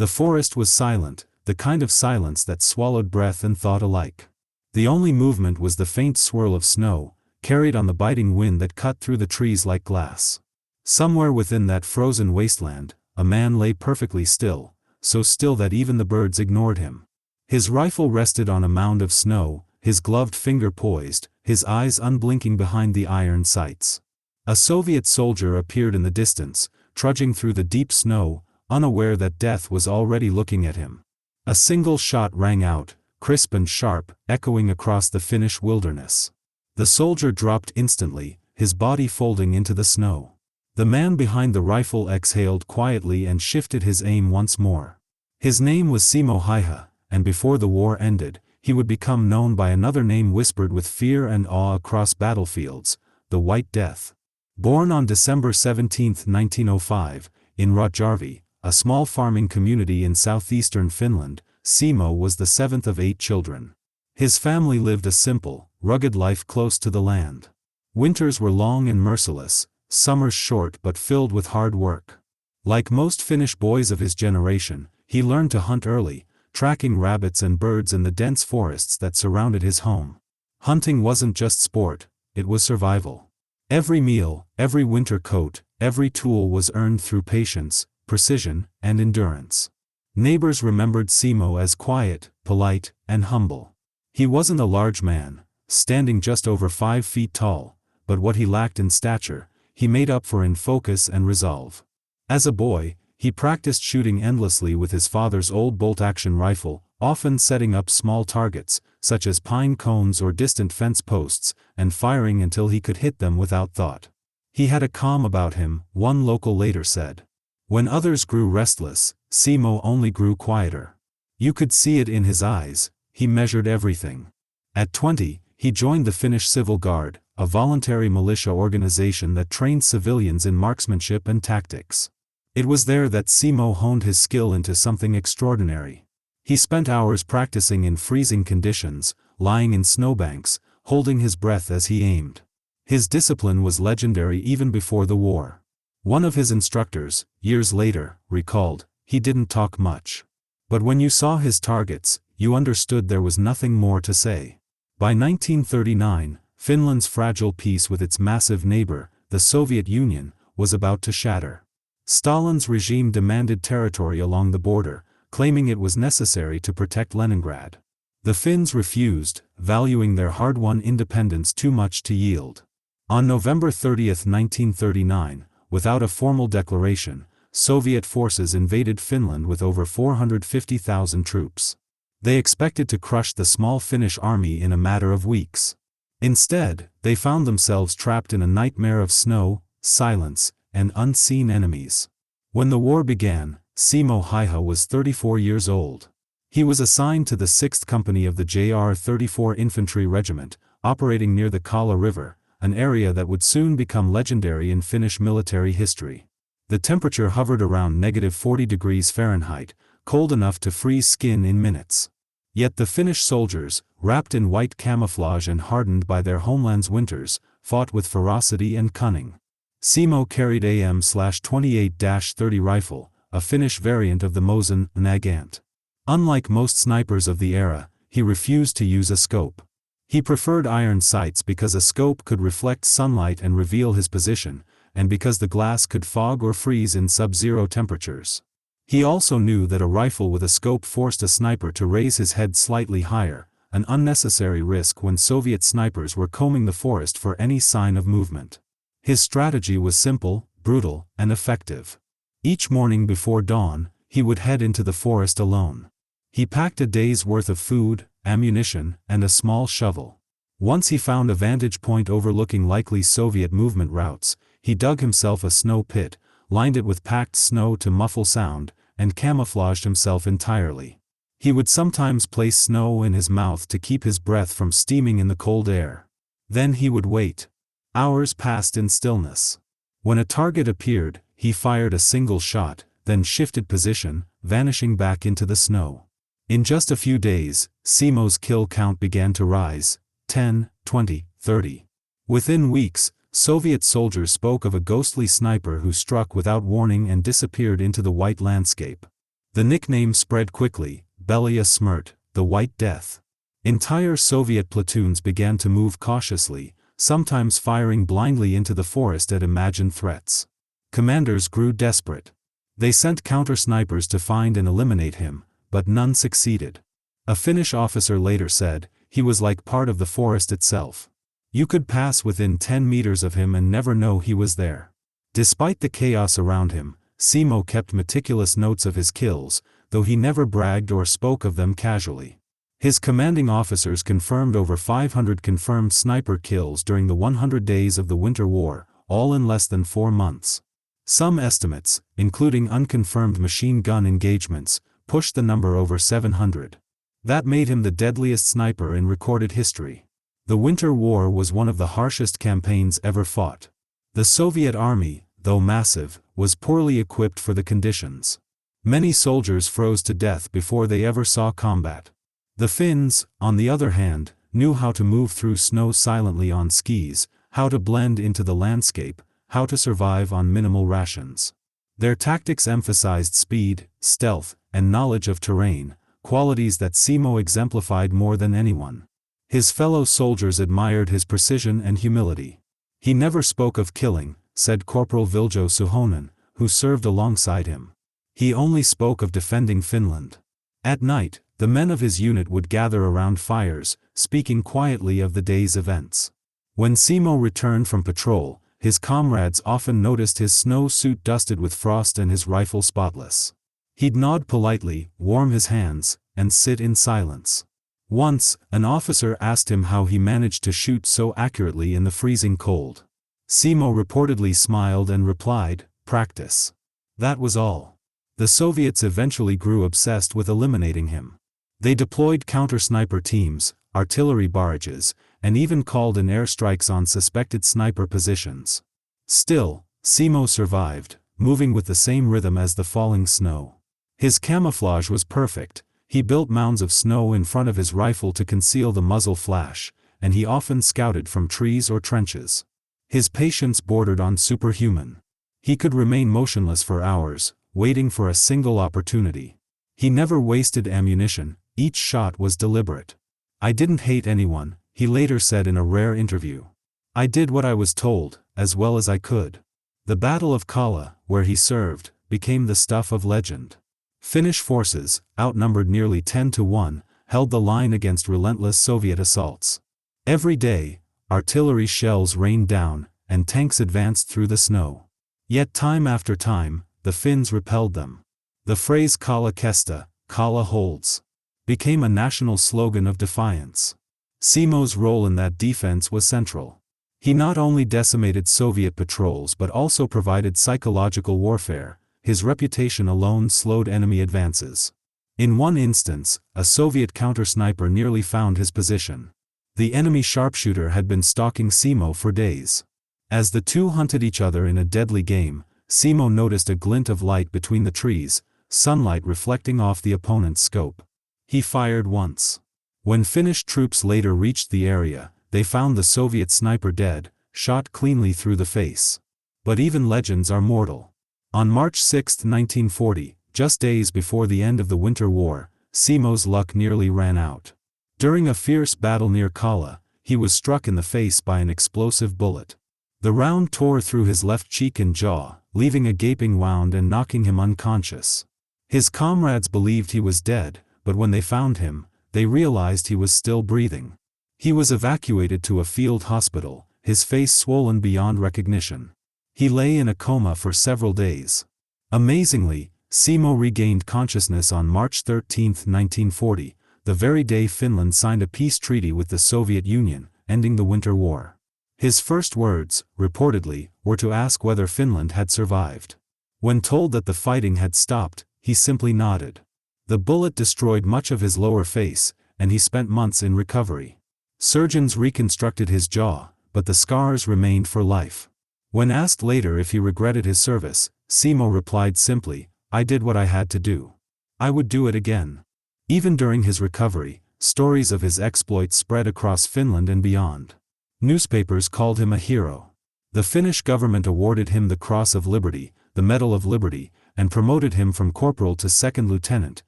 The forest was silent, the kind of silence that swallowed breath and thought alike. The only movement was the faint swirl of snow, carried on the biting wind that cut through the trees like glass. Somewhere within that frozen wasteland, a man lay perfectly still, so still that even the birds ignored him. His rifle rested on a mound of snow, his gloved finger poised, his eyes unblinking behind the iron sights. A Soviet soldier appeared in the distance, trudging through the deep snow, unaware that death was already looking at him. A single shot rang out, crisp and sharp, echoing across the Finnish wilderness. The soldier dropped instantly, his body folding into the snow. The man behind the rifle exhaled quietly and shifted his aim once more. His name was Simo Häyhä, and before the war ended, he would become known by another name whispered with fear and awe across battlefields, the White Death. Born on December 17, 1905, in WWII, a small farming community in southeastern Finland, Simo was the seventh of 8 children. His family lived a simple, rugged life close to the land. Winters were long and merciless, summers short but filled with hard work. Like most Finnish boys of his generation, he learned to hunt early, tracking rabbits and birds in the dense forests that surrounded his home. Hunting wasn't just sport, it was survival. Every meal, every winter coat, every tool was earned through patience, precision, and endurance. Neighbors remembered Simo as quiet, polite, and humble. He wasn't a large man, standing just over 5 feet tall, but what he lacked in stature, he made up for in focus and resolve. As a boy, he practiced shooting endlessly with his father's old bolt-action rifle, often setting up small targets, such as pine cones or distant fence posts, and firing until he could hit them without thought. He had a calm about him, one local later said. When others grew restless, Simo only grew quieter. You could see it in his eyes, he measured everything. At 20, he joined the Finnish Civil Guard, a voluntary militia organization that trained civilians in marksmanship and tactics. It was there that Simo honed his skill into something extraordinary. He spent hours practicing in freezing conditions, lying in snowbanks, holding his breath as he aimed. His discipline was legendary even before the war. One of his instructors, years later, recalled, "He didn't talk much. But when you saw his targets, you understood there was nothing more to say." By 1939, Finland's fragile peace with its massive neighbor, the Soviet Union, was about to shatter. Stalin's regime demanded territory along the border, claiming it was necessary to protect Leningrad. The Finns refused, valuing their hard-won independence too much to yield. On November 30, 1939, without a formal declaration, Soviet forces invaded Finland with over 450,000 troops. They expected to crush the small Finnish army in a matter of weeks. Instead, they found themselves trapped in a nightmare of snow, silence, and unseen enemies. When the war began, Simo Häyhä was 34 years old. He was assigned to the 6th Company of the JR-34 Infantry Regiment, operating near the Kala River, an area that would soon become legendary in Finnish military history. The temperature hovered around -40 degrees Fahrenheit, cold enough to freeze skin in minutes. Yet the Finnish soldiers, wrapped in white camouflage and hardened by their homeland's winters, fought with ferocity and cunning. Simo carried AM/28-30 rifle, a Finnish variant of the Mosin Nagant. Unlike most snipers of the era, he refused to use a scope. He preferred iron sights because a scope could reflect sunlight and reveal his position, and because the glass could fog or freeze in sub-zero temperatures. He also knew that a rifle with a scope forced a sniper to raise his head slightly higher, an unnecessary risk when Soviet snipers were combing the forest for any sign of movement. His strategy was simple, brutal, and effective. Each morning before dawn, he would head into the forest alone. He packed a day's worth of food, ammunition, and a small shovel. Once he found a vantage point overlooking likely Soviet movement routes, he dug himself a snow pit, lined it with packed snow to muffle sound, and camouflaged himself entirely. He would sometimes place snow in his mouth to keep his breath from steaming in the cold air. Then he would wait. Hours passed in stillness. When a target appeared, he fired a single shot, then shifted position, vanishing back into the snow. In just a few days, Simo's kill count began to rise, 10, 20, 30. Within weeks, Soviet soldiers spoke of a ghostly sniper who struck without warning and disappeared into the white landscape. The nickname spread quickly, Belia Smrt, the White Death. Entire Soviet platoons began to move cautiously, sometimes firing blindly into the forest at imagined threats. Commanders grew desperate. They sent counter-snipers to find and eliminate him, but none succeeded. A Finnish officer later said, "He was like part of the forest itself. You could pass within 10 meters of him and never know he was there." Despite the chaos around him, Simo kept meticulous notes of his kills, though he never bragged or spoke of them casually. His commanding officers confirmed over 500 confirmed sniper kills during the 100 days of the Winter War, all in less than 4 months. Some estimates, including unconfirmed machine gun engagements, pushed the number over 700. That made him the deadliest sniper in recorded history. The Winter War was one of the harshest campaigns ever fought. The Soviet army, though massive, was poorly equipped for the conditions. Many soldiers froze to death before they ever saw combat. The Finns, on the other hand, knew how to move through snow silently on skis, how to blend into the landscape, how to survive on minimal rations. Their tactics emphasized speed, stealth, and knowledge of terrain, qualities that Simo exemplified more than anyone. His fellow soldiers admired his precision and humility. "He never spoke of killing," said Corporal Viljo Suhonen, who served alongside him. "He only spoke of defending Finland." At night, the men of his unit would gather around fires, speaking quietly of the day's events. When Simo returned from patrol, his comrades often noticed his snow suit dusted with frost and his rifle spotless. He'd nod politely, warm his hands, and sit in silence. Once, an officer asked him how he managed to shoot so accurately in the freezing cold. Simo reportedly smiled and replied, "Practice." That was all. The Soviets eventually grew obsessed with eliminating him. They deployed counter-sniper teams, artillery barrages, and even called in airstrikes on suspected sniper positions. Still, Simo survived, moving with the same rhythm as the falling snow. His camouflage was perfect. He built mounds of snow in front of his rifle to conceal the muzzle flash, and he often scouted from trees or trenches. His patience bordered on superhuman. He could remain motionless for hours, waiting for a single opportunity. He never wasted ammunition, each shot was deliberate. "I didn't hate anyone," he later said in a rare interview. "I did what I was told, as well as I could." The Battle of Kala, where he served, became the stuff of legend. Finnish forces, outnumbered nearly 10 to 1, held the line against relentless Soviet assaults. Every day, artillery shells rained down, and tanks advanced through the snow. Yet time after time, the Finns repelled them. The phrase "Kala kesta," Kala holds, became a national slogan of defiance. Simo's role in that defense was central. He not only decimated Soviet patrols but also provided psychological warfare. His reputation alone slowed enemy advances. In one instance, a Soviet counter-sniper nearly found his position. The enemy sharpshooter had been stalking Simo for days. As the two hunted each other in a deadly game, Simo noticed a glint of light between the trees, sunlight reflecting off the opponent's scope. He fired once. When Finnish troops later reached the area, they found the Soviet sniper dead, shot cleanly through the face. But even legends are mortal. On March 6, 1940, just days before the end of the Winter War, Simo's luck nearly ran out. During a fierce battle near Kala, he was struck in the face by an explosive bullet. The round tore through his left cheek and jaw, leaving a gaping wound and knocking him unconscious. His comrades believed he was dead, but when they found him, they realized he was still breathing. He was evacuated to a field hospital, his face swollen beyond recognition. He lay in a coma for several days. Amazingly, Simo regained consciousness on March 13, 1940, the very day Finland signed a peace treaty with the Soviet Union, ending the Winter War. His first words, reportedly, were to ask whether Finland had survived. When told that the fighting had stopped, he simply nodded. The bullet destroyed much of his lower face, and he spent months in recovery. Surgeons reconstructed his jaw, but the scars remained for life. When asked later if he regretted his service, Simo replied simply, "I did what I had to do. I would do it again." Even during his recovery, stories of his exploits spread across Finland and beyond. Newspapers called him a hero. The Finnish government awarded him the Cross of Liberty, the Medal of Liberty, and promoted him from corporal to second lieutenant,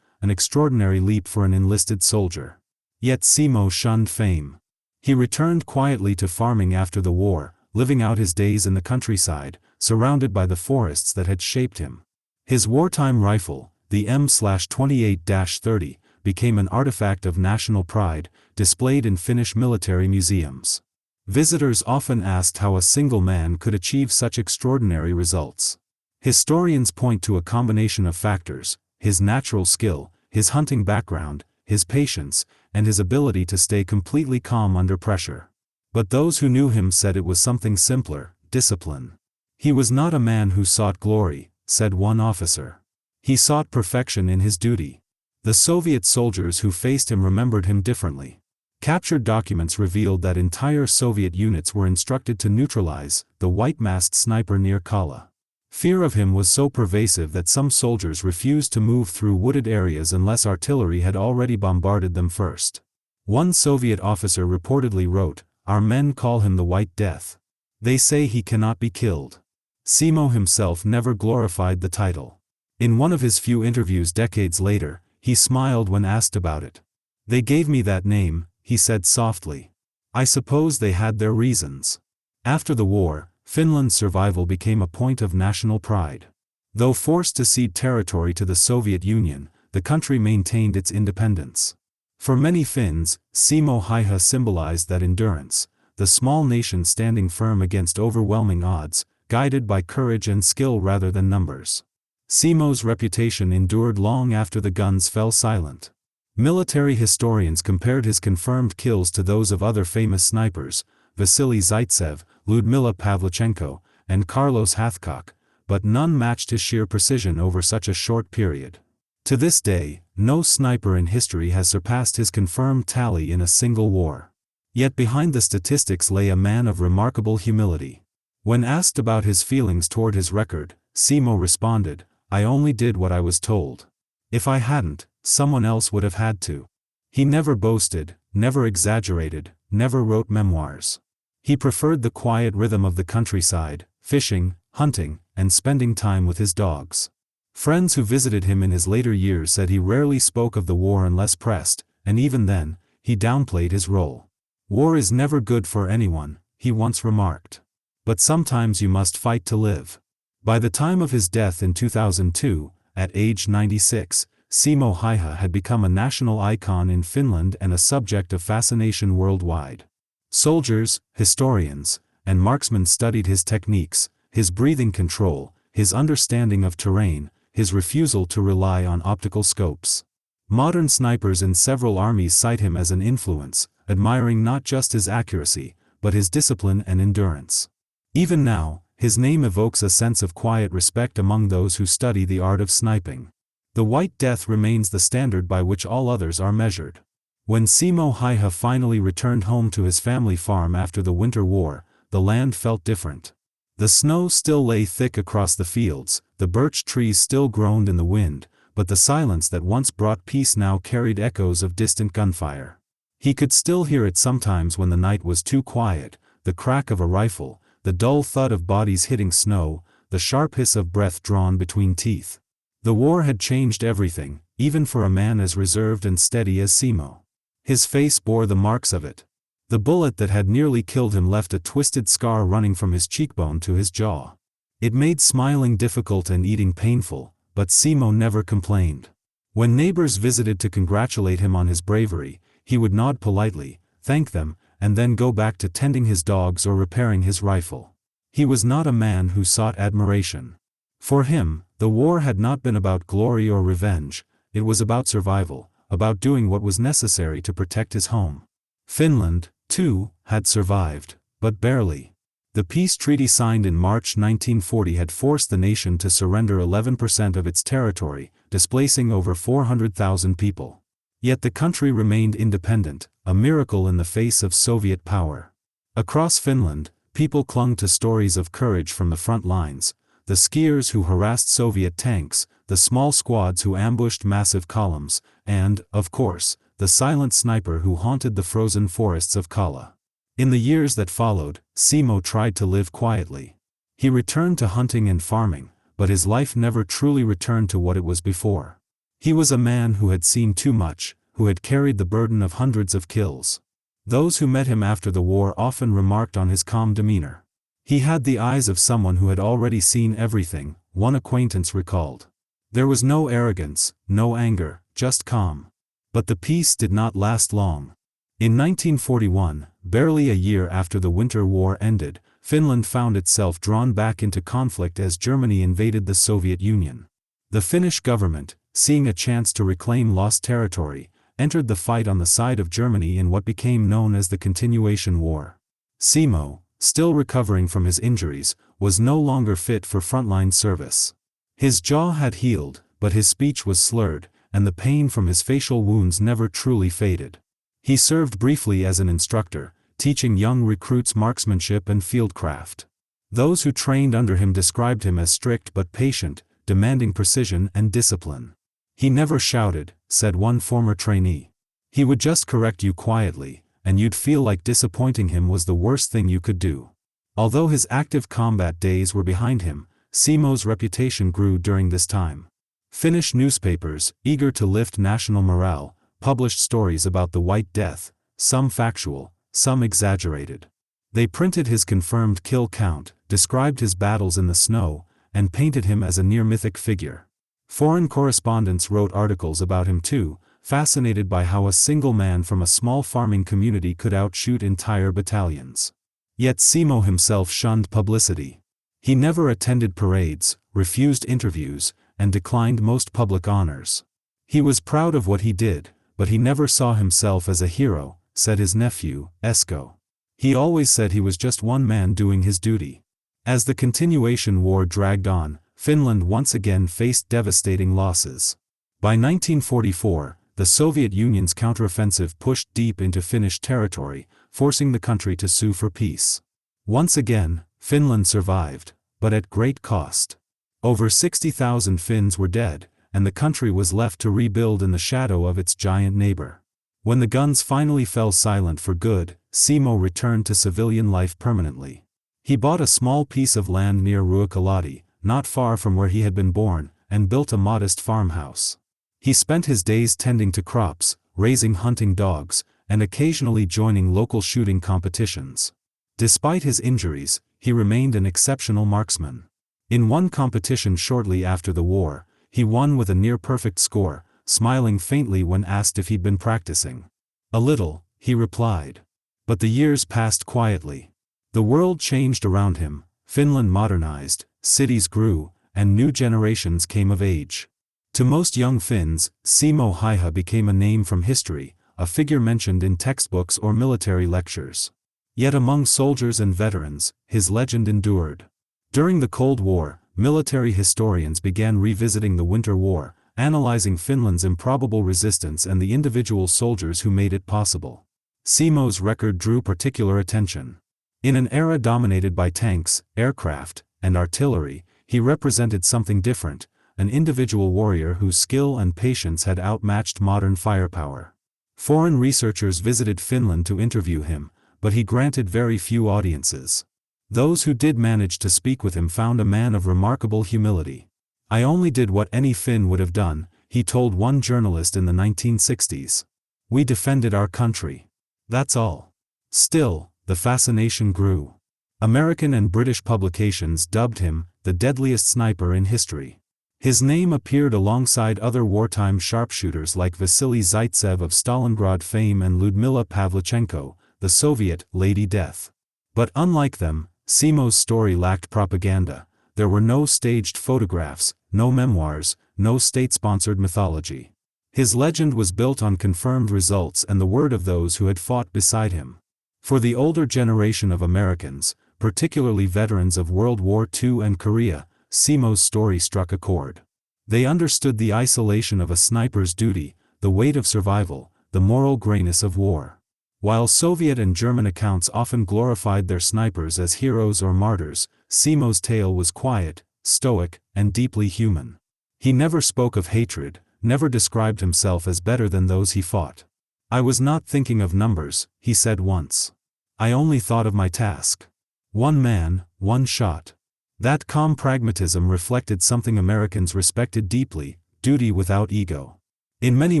an extraordinary leap for an enlisted soldier. Yet Simo shunned fame. He returned quietly to farming after the war, living out his days in the countryside, surrounded by the forests that had shaped him. His wartime rifle, the M/28-30, became an artifact of national pride, displayed in Finnish military museums. Visitors often asked how a single man could achieve such extraordinary results. Historians point to a combination of factors: his natural skill, his hunting background, his patience, and his ability to stay completely calm under pressure. But those who knew him said it was something simpler: discipline. He was not a man who sought glory, said one officer. He sought perfection in his duty. The Soviet soldiers who faced him remembered him differently. Captured documents revealed that entire Soviet units were instructed to neutralize the white-masked sniper near Kala. Fear of him was so pervasive that some soldiers refused to move through wooded areas unless artillery had already bombarded them first. One Soviet officer reportedly wrote, "Our men call him the White Death. They say he cannot be killed." Simo himself never glorified the title. In one of his few interviews decades later, he smiled when asked about it. "They gave me that name," he said softly. "I suppose they had their reasons." After the war, Finland's survival became a point of national pride. Though forced to cede territory to the Soviet Union, the country maintained its independence. For many Finns, Simo Häyhä symbolized that endurance, the small nation standing firm against overwhelming odds, guided by courage and skill rather than numbers. Simo's reputation endured long after the guns fell silent. Military historians compared his confirmed kills to those of other famous snipers, Vasily Zaitsev, Lyudmila Pavlichenko, and Carlos Hathcock, but none matched his sheer precision over such a short period. To this day, no sniper in history has surpassed his confirmed tally in a single war. Yet behind the statistics lay a man of remarkable humility. When asked about his feelings toward his record, Simo responded, "I only did what I was told. If I hadn't, someone else would have had to." He never boasted, never exaggerated, never wrote memoirs. He preferred the quiet rhythm of the countryside, fishing, hunting, and spending time with his dogs. Friends who visited him in his later years said he rarely spoke of the war unless pressed, and even then, he downplayed his role. "War is never good for anyone," he once remarked. "But sometimes you must fight to live." By the time of his death in 2002, at age 96, Simo Häyhä had become a national icon in Finland and a subject of fascination worldwide. Soldiers, historians, and marksmen studied his techniques, his breathing control, his understanding of terrain, his refusal to rely on optical scopes. Modern snipers in several armies cite him as an influence, admiring not just his accuracy, but his discipline and endurance. Even now, his name evokes a sense of quiet respect among those who study the art of sniping. The White Death remains the standard by which all others are measured. When Simo Häyhä finally returned home to his family farm after the Winter War, the land felt different. The snow still lay thick across the fields, the birch trees still groaned in the wind, but the silence that once brought peace now carried echoes of distant gunfire. He could still hear it sometimes when the night was too quiet: the crack of a rifle, the dull thud of bodies hitting snow, the sharp hiss of breath drawn between teeth. The war had changed everything, even for a man as reserved and steady as Simo. His face bore the marks of it. The bullet that had nearly killed him left a twisted scar running from his cheekbone to his jaw. It made smiling difficult and eating painful, but Simo never complained. When neighbors visited to congratulate him on his bravery, he would nod politely, thank them, and then go back to tending his dogs or repairing his rifle. He was not a man who sought admiration. For him, the war had not been about glory or revenge, it was about survival, about doing what was necessary to protect his home. Finland, too, had survived, but barely. The peace treaty signed in March 1940 had forced the nation to surrender 11% of its territory, displacing over 400,000 people. Yet the country remained independent, a miracle in the face of Soviet power. Across Finland, people clung to stories of courage from the front lines: the skiers who harassed Soviet tanks, the small squads who ambushed massive columns, and, of course, the silent sniper who haunted the frozen forests of Kala. In the years that followed, Simo tried to live quietly. He returned to hunting and farming, but his life never truly returned to what it was before. He was a man who had seen too much, who had carried the burden of hundreds of kills. Those who met him after the war often remarked on his calm demeanor. He had the eyes of someone who had already seen everything, one acquaintance recalled. There was no arrogance, no anger, just calm. But the peace did not last long. In 1941, barely a year after the Winter War ended, Finland found itself drawn back into conflict as Germany invaded the Soviet Union. The Finnish government, seeing a chance to reclaim lost territory, entered the fight on the side of Germany in what became known as the Continuation War. Simo, still recovering from his injuries, was no longer fit for frontline service. His jaw had healed, but his speech was slurred, and the pain from his facial wounds never truly faded. He served briefly as an instructor, teaching young recruits marksmanship and fieldcraft. Those who trained under him described him as strict but patient, demanding precision and discipline. He never shouted, said one former trainee. He would just correct you quietly, and you'd feel like disappointing him was the worst thing you could do. Although his active combat days were behind him, Simo's reputation grew during this time. Finnish newspapers, eager to lift national morale, published stories about the White Death, some factual, some exaggerated. They printed his confirmed kill count, described his battles in the snow, and painted him as a near-mythic figure. Foreign correspondents wrote articles about him too, fascinated by how a single man from a small farming community could outshoot entire battalions. Yet Simo himself shunned publicity. He never attended parades, refused interviews, and declined most public honors. He was proud of what he did, but he never saw himself as a hero, said his nephew, Esko. He always said he was just one man doing his duty. As the Continuation War dragged on, Finland once again faced devastating losses. By 1944, the Soviet Union's counteroffensive pushed deep into Finnish territory, forcing the country to sue for peace. Once again, Finland survived, but at great cost. Over 60,000 Finns were dead, and the country was left to rebuild in the shadow of its giant neighbor. When the guns finally fell silent for good, Simo returned to civilian life permanently. He bought a small piece of land near Ruokolahti, not far from where he had been born, and built a modest farmhouse. He spent his days tending to crops, raising hunting dogs, and occasionally joining local shooting competitions. Despite his injuries, he remained an exceptional marksman. In one competition shortly after the war, he won with a near-perfect score, smiling faintly when asked if he'd been practicing. "A little," he replied. But the years passed quietly. The world changed around him, Finland modernized, cities grew, and new generations came of age. To most young Finns, Simo Häyhä became a name from history, a figure mentioned in textbooks or military lectures. Yet among soldiers and veterans, his legend endured. During the Cold War, military historians began revisiting the Winter War, analyzing Finland's improbable resistance and the individual soldiers who made it possible. Simo's record drew particular attention. In an era dominated by tanks, aircraft, and artillery, he represented something different, an individual warrior whose skill and patience had outmatched modern firepower. Foreign researchers visited Finland to interview him, but he granted very few audiences. Those who did manage to speak with him found a man of remarkable humility. "I only did what any Finn would have done," he told one journalist in the 1960s. "We defended our country. That's all." Still, the fascination grew. American and British publications dubbed him the deadliest sniper in history. His name appeared alongside other wartime sharpshooters like Vasily Zaitsev of Stalingrad fame and Lyudmila Pavlichenko, the Soviet Lady Death. But unlike them, Simo's story lacked propaganda. There were no staged photographs, no memoirs, no state-sponsored mythology. His legend was built on confirmed results and the word of those who had fought beside him. For the older generation of Americans, particularly veterans of World War II and Korea, Simo's story struck a chord. They understood the isolation of a sniper's duty, the weight of survival, the moral grayness of war. While Soviet and German accounts often glorified their snipers as heroes or martyrs, Simo's tale was quiet, stoic, and deeply human. He never spoke of hatred, never described himself as better than those he fought. "I was not thinking of numbers," he said once. "I only thought of my task. One man, one shot. That calm pragmatism reflected something Americans respected deeply: duty without ego. In many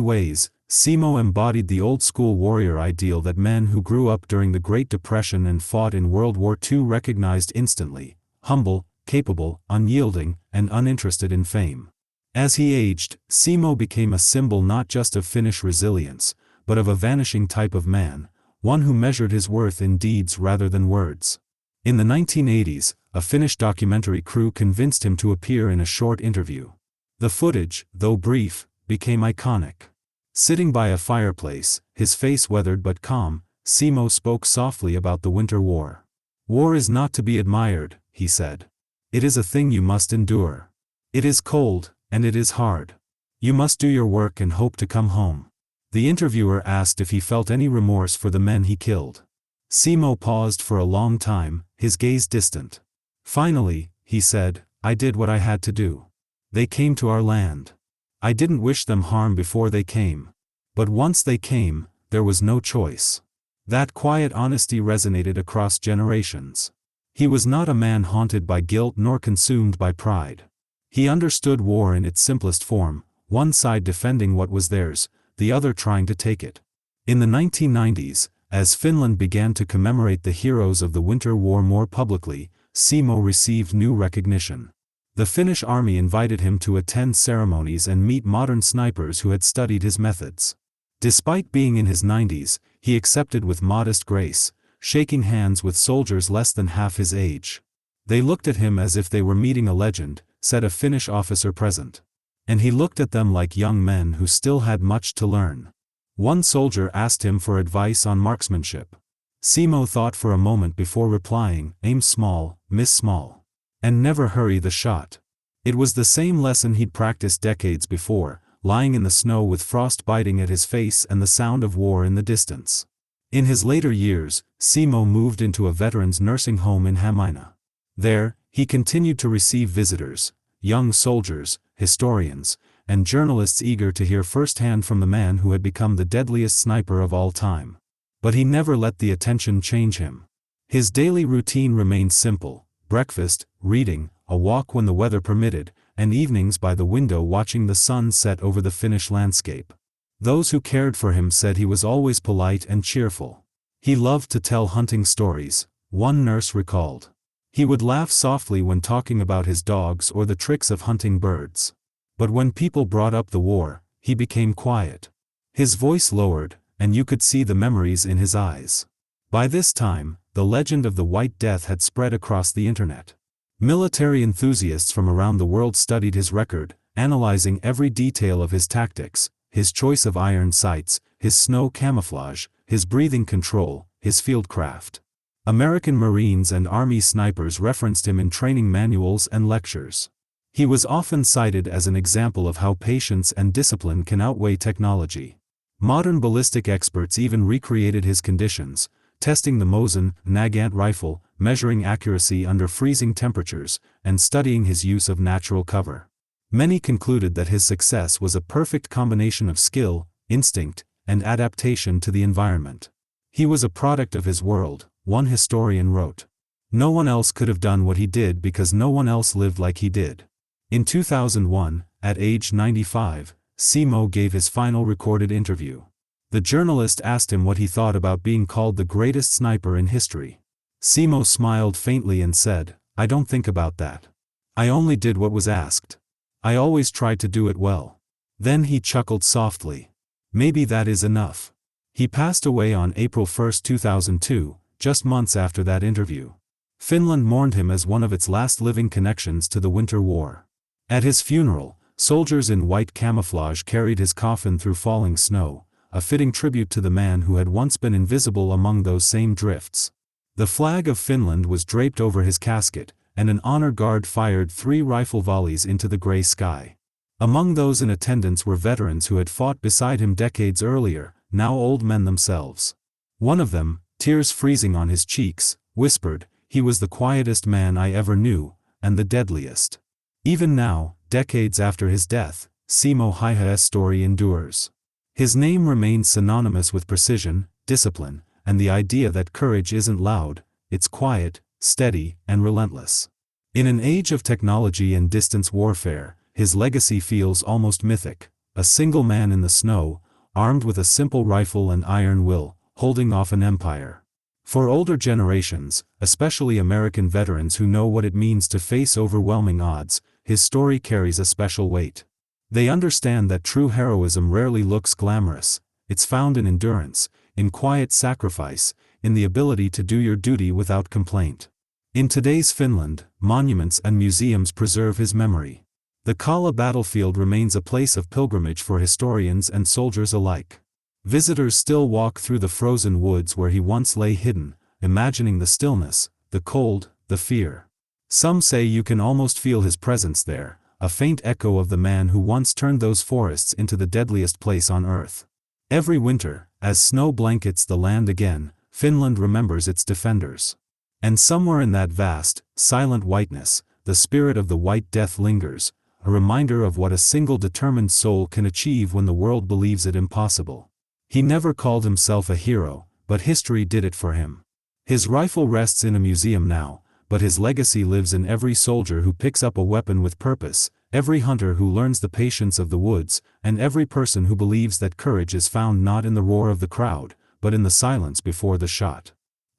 ways, Simo embodied the old-school warrior ideal that men who grew up during the Great Depression and fought in World War II recognized instantly: humble, capable, unyielding, and uninterested in fame. As he aged, Simo became a symbol not just of Finnish resilience, but of a vanishing type of man, one who measured his worth in deeds rather than words. In the 1980s, a Finnish documentary crew convinced him to appear in a short interview. The footage, though brief, became iconic. Sitting by a fireplace, his face weathered but calm, Simo spoke softly about the Winter War. "War is not to be admired," he said. "It is a thing you must endure. It is cold, and it is hard. You must do your work and hope to come home." The interviewer asked if he felt any remorse for the men he killed. Simo paused for a long time, his gaze distant. Finally, he said, "I did what I had to do. They came to our land. I didn't wish them harm before they came. But once they came, there was no choice." That quiet honesty resonated across generations. He was not a man haunted by guilt nor consumed by pride. He understood war in its simplest form: one side defending what was theirs, the other trying to take it. In the 1990s, as Finland began to commemorate the heroes of the Winter War more publicly, Simo received new recognition. The Finnish army invited him to attend ceremonies and meet modern snipers who had studied his methods. Despite being in his 90s, he accepted with modest grace, shaking hands with soldiers less than half his age. "They looked at him as if they were meeting a legend," said a Finnish officer present. And he looked at them like young men who still had much to learn. One soldier asked him for advice on marksmanship. Simo thought for a moment before replying: "Aim small, miss small. And never hurry the shot." It was the same lesson he'd practiced decades before, lying in the snow with frost biting at his face and the sound of war in the distance. In his later years, Simo moved into a veterans' nursing home in Hämeenlinna. There, he continued to receive visitors, young soldiers, historians, and journalists eager to hear firsthand from the man who had become the deadliest sniper of all time. But he never let the attention change him. His daily routine remained simple: breakfast, reading, a walk when the weather permitted, and evenings by the window watching the sun set over the Finnish landscape. Those who cared for him said he was always polite and cheerful. He loved to tell hunting stories, one nurse recalled. He would laugh softly when talking about his dogs or the tricks of hunting birds. But when people brought up the war, he became quiet. His voice lowered, and you could see the memories in his eyes. By this time, the legend of the White Death had spread across the internet. Military enthusiasts from around the world studied his record, analyzing every detail of his tactics: his choice of iron sights, his snow camouflage, his breathing control, his fieldcraft. American Marines and Army snipers referenced him in training manuals and lectures. He was often cited as an example of how patience and discipline can outweigh technology. Modern ballistic experts even recreated his conditions, testing the Mosin Nagant rifle, measuring accuracy under freezing temperatures, and studying his use of natural cover. Many concluded that his success was a perfect combination of skill, instinct, and adaptation to the environment. He was a product of his world, one historian wrote. No one else could have done what he did because no one else lived like he did. In 2001, at age 95, Simo gave his final recorded interview. The journalist asked him what he thought about being called the greatest sniper in history. Simo smiled faintly and said, "I don't think about that. I only did what was asked. I always tried to do it well." Then he chuckled softly. Maybe that is enough. He passed away on April 1, 2002, just months after that interview. Finland mourned him as one of its last living connections to the Winter War. At his funeral, soldiers in white camouflage carried his coffin through falling snow, a fitting tribute to the man who had once been invisible among those same drifts. The flag of Finland was draped over his casket, and an honor guard fired 3 rifle volleys into the gray sky. Among those in attendance were veterans who had fought beside him decades earlier, now old men themselves. One of them, tears freezing on his cheeks, whispered, "He was the quietest man I ever knew, and the deadliest." Even now, decades after his death, Simo Häyhä's story endures. His name remains synonymous with precision, discipline, and the idea that courage isn't loud, it's quiet, steady, and relentless. In an age of technology and distance warfare, his legacy feels almost mythic. A single man in the snow, armed with a simple rifle and iron will, holding off an empire. For older generations, especially American veterans who know what it means to face overwhelming odds, his story carries a special weight. They understand that true heroism rarely looks glamorous. It's found in endurance, in quiet sacrifice, in the ability to do your duty without complaint. In today's Finland, monuments and museums preserve his memory. The Kala battlefield remains a place of pilgrimage for historians and soldiers alike. Visitors still walk through the frozen woods where he once lay hidden, imagining the stillness, the cold, the fear. Some say you can almost feel his presence there, a faint echo of the man who once turned those forests into the deadliest place on earth. Every winter, as snow blankets the land again, Finland remembers its defenders. And somewhere in that vast, silent whiteness, the spirit of the White Death lingers, a reminder of what a single determined soul can achieve when the world believes it impossible. He never called himself a hero, but history did it for him. His rifle rests in a museum now, but his legacy lives in every soldier who picks up a weapon with purpose, every hunter who learns the patience of the woods, and every person who believes that courage is found not in the roar of the crowd, but in the silence before the shot.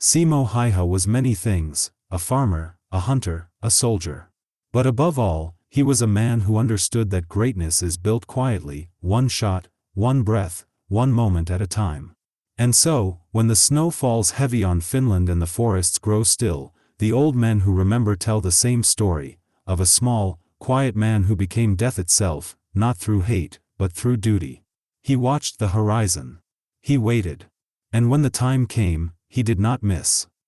Simo Häyhä was many things: a farmer, a hunter, a soldier. But above all, he was a man who understood that greatness is built quietly, one shot, one breath, one moment at a time. And so, when the snow falls heavy on Finland and the forests grow still, the old men who remember tell the same story, of a small, quiet man who became death itself, not through hate, but through duty. He watched the horizon. He waited. And when the time came, he did not miss.